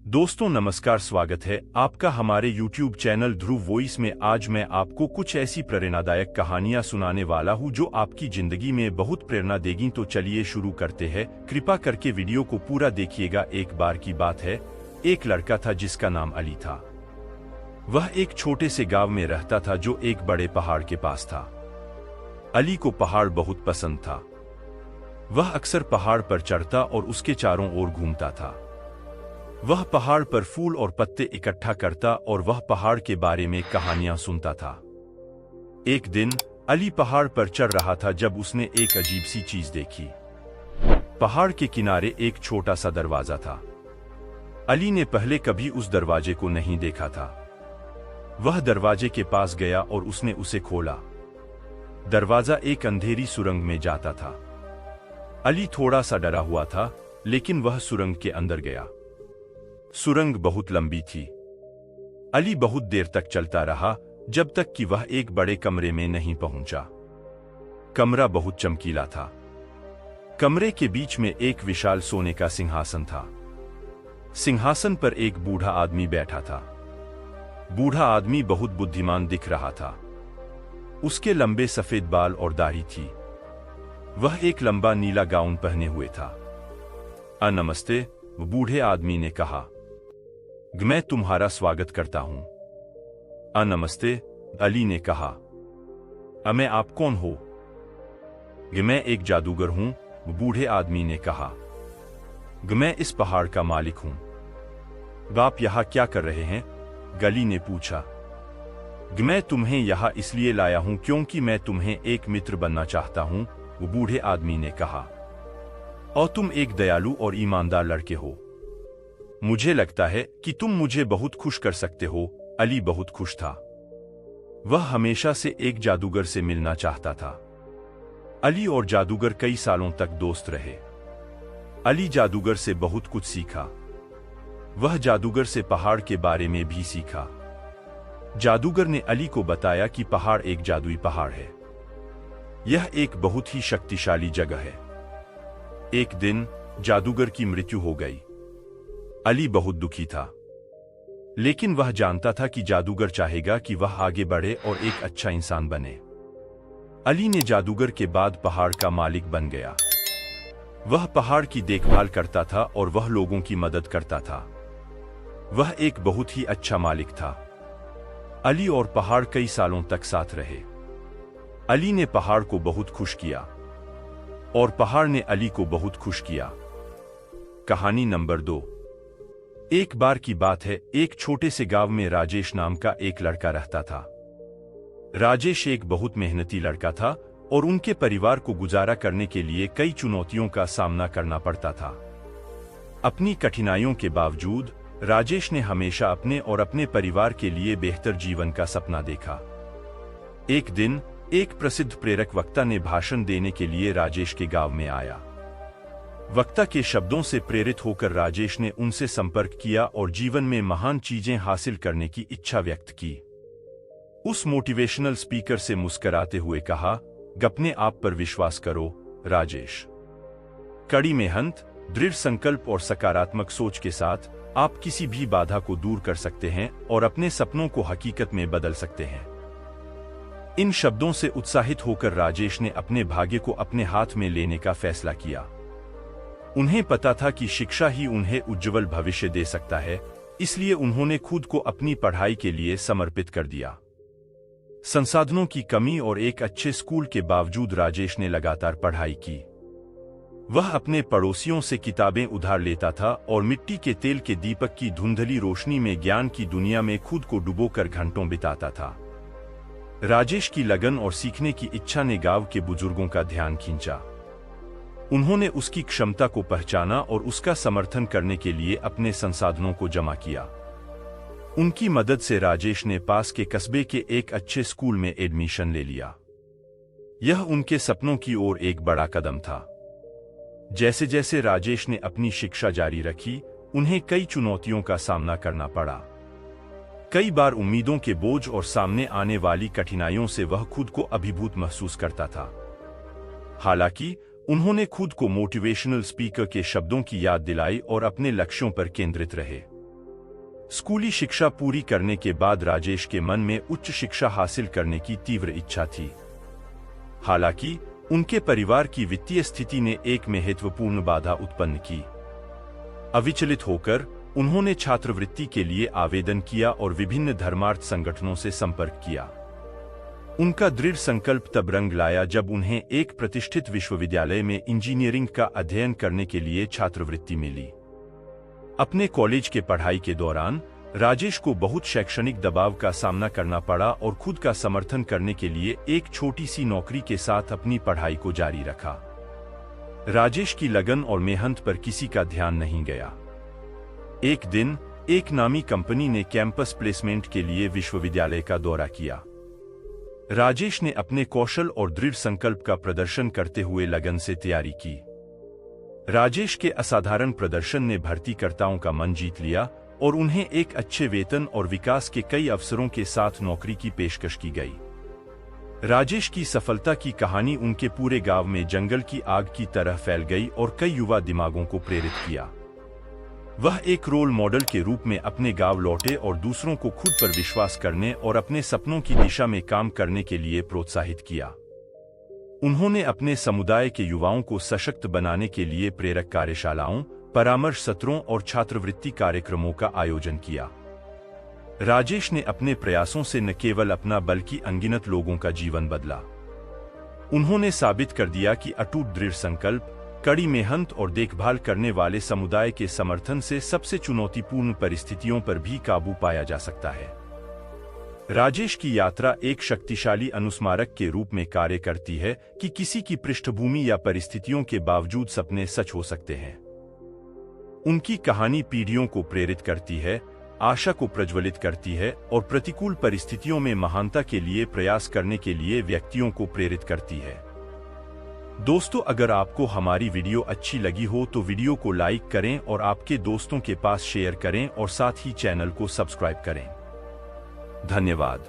दोस्तों नमस्कार, स्वागत है आपका हमारे YouTube चैनल ध्रुव वॉइस में। आज मैं आपको कुछ ऐसी प्रेरणादायक कहानियां सुनाने वाला हूं जो आपकी जिंदगी में बहुत प्रेरणा देगी। तो चलिए शुरू करते हैं। कृपा करके वीडियो को पूरा देखिएगा। एक बार की बात है, एक लड़का था जिसका नाम अली था। वह एक छोटे से गांव में रहता था जो एक बड़े पहाड़ के पास था। अली को पहाड़ बहुत पसंद था। वह अक्सर पहाड़ पर चढ़ता और उसके चारों ओर घूमता था। वह पहाड़ पर फूल और पत्ते इकट्ठा करता और वह पहाड़ के बारे में कहानियां सुनता था। एक दिन अली पहाड़ पर चढ़ रहा था जब उसने एक अजीब सी चीज देखी। पहाड़ के किनारे एक छोटा सा दरवाजा था। अली ने पहले कभी उस दरवाजे को नहीं देखा था। वह दरवाजे के पास गया और उसने उसे खोला। दरवाजा एक अंधेरी सुरंग में जाता था। अली थोड़ा सा डरा हुआ था, लेकिन वह सुरंग के अंदर गया। सुरंग बहुत लंबी थी। अली बहुत देर तक चलता रहा, जब तक कि वह एक बड़े कमरे में नहीं पहुंचा। कमरा बहुत चमकीला था। कमरे के बीच में एक विशाल सोने का सिंहासन था। सिंहासन पर एक बूढ़ा आदमी बैठा था। बूढ़ा आदमी बहुत बुद्धिमान दिख रहा था। उसके लंबे सफेद बाल और दाढ़ी थी। वह एक लंबा नीला गाउन पहने हुए था। नमस्ते, बूढ़े आदमी ने कहा। मैं तुम्हारा स्वागत करता हूं। नमस्ते, अली ने कहा। मैं आप कौन हो? मैं एक जादूगर हूं, बूढ़े आदमी ने कहा। मैं इस पहाड़ का मालिक हूं। आप यहां क्या कर रहे हैं? अली ने पूछा। मैं तुम्हें यहां इसलिए लाया हूं क्योंकि मैं तुम्हें एक मित्र बनना चाहता हूं, बूढ़े आदमी ने कहा। और तुम एक दयालु और ईमानदार लड़के हो। मुझे लगता है कि तुम मुझे बहुत खुश कर सकते हो। अली बहुत खुश था। वह हमेशा से एक जादूगर से मिलना चाहता था। अली और जादूगर कई सालों तक दोस्त रहे। अली जादूगर से बहुत कुछ सीखा। वह जादूगर से पहाड़ के बारे में भी सीखा। जादूगर ने अली को बताया कि पहाड़ एक जादुई पहाड़ है। यह एक बहुत ही शक्तिशाली जगह है। एक दिन जादूगर की मृत्यु हो गई। अली बहुत दुखी था, लेकिन वह जानता था कि जादूगर चाहेगा कि वह आगे बढ़े और एक अच्छा इंसान बने। अली ने जादूगर के बाद पहाड़ का मालिक बन गया। वह पहाड़ की देखभाल करता था और वह लोगों की मदद करता था। वह एक बहुत ही अच्छा मालिक था। अली और पहाड़ कई सालों तक साथ रहे। अली ने पहाड़ को बहुत खुश किया और पहाड़ ने अली को बहुत खुश किया। कहानी नंबर 2। एक बार की बात है, एक छोटे से गांव में राजेश नाम का एक लड़का रहता था। राजेश एक बहुत मेहनती लड़का था और उनके परिवार को गुजारा करने के लिए कई चुनौतियों का सामना करना पड़ता था। अपनी कठिनाइयों के बावजूद राजेश ने हमेशा अपने और अपने परिवार के लिए बेहतर जीवन का सपना देखा। एक दिन एक प्रसिद्ध प्रेरक वक्ता ने भाषण देने के लिए राजेश के गांव में आया। वक्ता के शब्दों से प्रेरित होकर राजेश ने उनसे संपर्क किया और जीवन में महान चीजें हासिल करने की इच्छा व्यक्त की। उस मोटिवेशनल स्पीकर से मुस्कुराते हुए कहा, अपने आप पर विश्वास करो राजेश। कड़ी मेहनत, दृढ़ संकल्प और सकारात्मक सोच के साथ आप किसी भी बाधा को दूर कर सकते हैं और अपने सपनों को हकीकत में बदल सकते हैं। इन शब्दों से उत्साहित होकर राजेश ने अपने भाग्य को अपने हाथ में लेने का फैसला किया। उन्हें पता था कि शिक्षा ही उन्हें उज्जवल भविष्य दे सकता है, इसलिए उन्होंने खुद को अपनी पढ़ाई के लिए समर्पित कर दिया। संसाधनों की कमी और एक अच्छे स्कूल के बावजूद राजेश ने लगातार पढ़ाई की। वह अपने पड़ोसियों से किताबें उधार लेता था और मिट्टी के तेल के दीपक की धुंधली रोशनी में ज्ञान की दुनिया में खुद को डुबोकर घंटों बिताता था। राजेश की लगन और सीखने की इच्छा ने गांव के बुजुर्गों का ध्यान खींचा। उन्होंने उसकी क्षमता को पहचाना और उसका समर्थन करने के लिए अपने संसाधनों को जमा किया। उनकी मदद से राजेश ने पास के कस्बे के एक अच्छे स्कूल में एडमिशन ले लिया। यह उनके सपनों की ओर एक बड़ा कदम था। जैसे जैसे राजेश ने अपनी शिक्षा जारी रखी, उन्हें कई चुनौतियों का सामना करना पड़ा। कई बार उम्मीदों के बोझ और सामने आने वाली कठिनाइयों से वह खुद को अभिभूत महसूस करता था। हालांकि उन्होंने खुद को मोटिवेशनल स्पीकर के शब्दों की याद दिलाई और अपने लक्ष्यों पर केंद्रित रहे। स्कूली शिक्षा पूरी करने के बाद राजेश के मन में उच्च शिक्षा हासिल करने की तीव्र इच्छा थी। हालांकि उनके परिवार की वित्तीय स्थिति ने एक महत्वपूर्ण बाधा उत्पन्न की। अविचलित होकर उन्होंने छात्रवृत्ति के लिए आवेदन किया और विभिन्न धर्मार्थ संगठनों से संपर्क किया। उनका दृढ़ संकल्प तब रंग लाया जब उन्हें एक प्रतिष्ठित विश्वविद्यालय में इंजीनियरिंग का अध्ययन करने के लिए छात्रवृत्ति मिली। अपने कॉलेज के पढ़ाई के दौरान राजेश को बहुत शैक्षणिक दबाव का सामना करना पड़ा और खुद का समर्थन करने के लिए एक छोटी सी नौकरी के साथ अपनी पढ़ाई को जारी रखा। राजेश की लगन और मेहनत पर किसी का ध्यान नहीं गया। एक दिन एक नामी कंपनी ने कैंपस प्लेसमेंट के लिए विश्वविद्यालय का दौरा किया। राजेश ने अपने कौशल और दृढ़ संकल्प का प्रदर्शन करते हुए लगन से तैयारी की। राजेश के असाधारण प्रदर्शन ने भर्तीकर्ताओं का मन जीत लिया और उन्हें एक अच्छे वेतन और विकास के कई अवसरों के साथ नौकरी की पेशकश की गई। राजेश की सफलता की कहानी उनके पूरे गांव में जंगल की आग की तरह फैल गई और कई युवा दिमागों को प्रेरित किया। वह एक रोल मॉडल के रूप में अपने गांव लौटे और दूसरों को खुद पर विश्वास करने और अपने सपनों की दिशा में काम करने के लिए प्रोत्साहित किया। उन्होंने अपने समुदाय के युवाओं को सशक्त बनाने के लिए प्रेरक कार्यशालाओं, परामर्श सत्रों और छात्रवृत्ति कार्यक्रमों का आयोजन किया। राजेश ने अपने प्रयासों से न केवल अपना बल्कि अनगिनत लोगों का जीवन बदला। उन्होंने साबित कर दिया कि अटूट दृढ़ संकल्प, कड़ी मेहनत और देखभाल करने वाले समुदाय के समर्थन से सबसे चुनौतीपूर्ण परिस्थितियों पर भी काबू पाया जा सकता है। राजेश की यात्रा एक शक्तिशाली अनुस्मारक के रूप में कार्य करती है कि किसी की पृष्ठभूमि या परिस्थितियों के बावजूद सपने सच हो सकते हैं। उनकी कहानी पीढ़ियों को प्रेरित करती है, आशा को प्रज्वलित करती है और प्रतिकूल परिस्थितियों में महानता के लिए प्रयास करने के लिए व्यक्तियों को प्रेरित करती है। दोस्तों, अगर आपको हमारी वीडियो अच्छी लगी हो तो वीडियो को लाइक करें और आपके दोस्तों के पास शेयर करें और साथ ही चैनल को सब्सक्राइब करें। धन्यवाद।